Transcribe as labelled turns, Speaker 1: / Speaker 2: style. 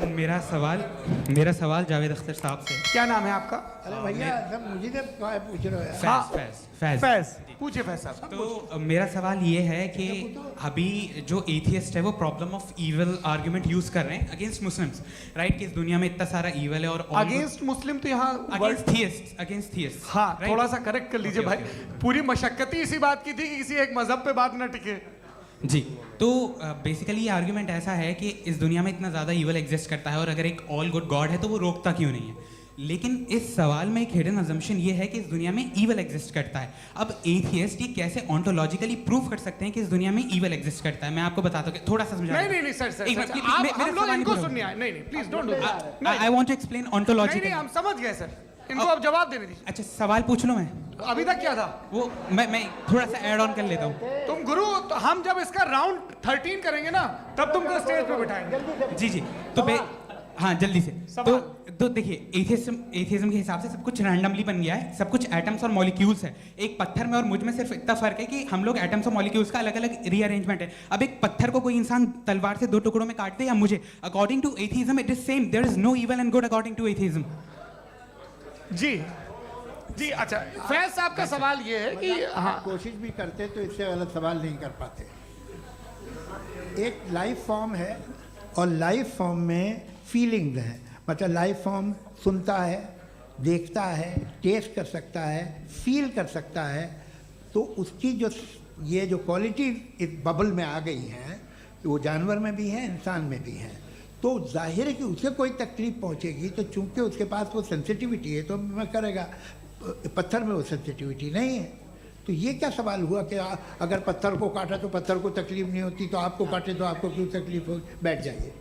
Speaker 1: मेरा सवाल जावेद अख्तर साहब से।
Speaker 2: क्या नाम है आपका?
Speaker 3: अरे भैया सब मुझे तो पूछ रहे हो यार।
Speaker 1: फैज।
Speaker 2: फैज, पूछिए फैज साहब।
Speaker 1: तो मेरा सवाल ये है कि अभी जो एथियस्ट है वो problem of evil argument use कर रहे हैं अगेंस्ट मुस्लिम्स, राइट? कि इस दुनिया में इतना सारा ईविल है और
Speaker 2: अगेंस्ट मुस्लिम तो यहाँ
Speaker 1: अगेंस्ट थियस्ट।
Speaker 2: हाँ,
Speaker 1: right?
Speaker 2: थोड़ा सा करेक्ट कर लीजिए भाई। पूरी मशक्कत ही इसी बात की थी कि किसी एक मजहब पे बात न टिके।
Speaker 1: जी, तो बेसिकली ये आर्ग्यूमेंट ऐसा है कि इस दुनिया में इतना ज़्यादा ईवल एग्जिस्ट करता है और अगर एक ऑल गुड गॉड है तो वो रोकता क्यों नहीं है? लेकिन इस सवाल में एक हिडन अजम्पशन ये है कि इस दुनिया में ईवल एग्जिस्ट करता है। अब एथियस्ट ये कैसे ऑन्टोलॉजिकली प्रूव कर सकते हैं कि इस दुनिया में ईवल एग्जिस्ट करता है? मैं आपको बताता हूँ, थोड़ा सा समझा।
Speaker 2: नहीं सर, आप हम लोग इनको सुनने आए। नहीं please don't do that.
Speaker 1: I want to explain ontologically.
Speaker 2: नहीं, हम समझ गए सर, इनको अब जवाब देने दीजिए।
Speaker 1: अच्छा, सवाल पूछ लो। मैं
Speaker 2: अभी तक क्या था
Speaker 1: वो मैं थोड़ा सा ऐड ऑन कर लेता हूँ।
Speaker 2: तुम गुरु, तो हम जब इसका राउंड 13 करेंगे ना तब तुमको स्टेज पे बिठाएंगे।
Speaker 1: जी तो हाँ जल्दी से। तो देखिए, एथियज्म के हिसाब से सब कुछ रैंडमली बन गया है, सब कुछ एटम्स और मॉलिक्यूल्स है। एक पत्थर में और मुझ में सिर्फ इतना फर्क है कि हम लोग एटम्स और मॉलिक्यूल्स का अलग अलग रीअरेंजमेंट है। अब एक पत्थर को कोई इंसान तलवार से 2 टुकड़ों में काट दे या मुझे, according to atheism it is same. There is no evil and good according to atheism.
Speaker 2: जी अच्छा, फैज साहब का सवाल ये है कि हाँ,
Speaker 3: कोशिश भी करते तो इससे गलत सवाल नहीं कर पाते। एक लाइफ फॉर्म है और लाइफ फॉर्म में फीलिंग्स हैं। मतलब लाइफ फॉर्म सुनता है, देखता है, टेस्ट कर सकता है, फील कर सकता है। तो उसकी जो ये जो क्वालिटी इस बबल में आ गई हैं, वो जानवर में भी है, इंसान में भी है। तो जाहिर है कि उसे कोई तकलीफ पहुंचेगी, तो चूंकि उसके पास वो सेंसिटिविटी है तो मैं करेगा। पत्थर में वो सेंसिटिविटी नहीं है। तो ये क्या सवाल हुआ कि अगर पत्थर को काटा तो पत्थर को तकलीफ नहीं होती, तो आपको काटे तो आपको क्यों तकलीफ हो? बैठ जाइए।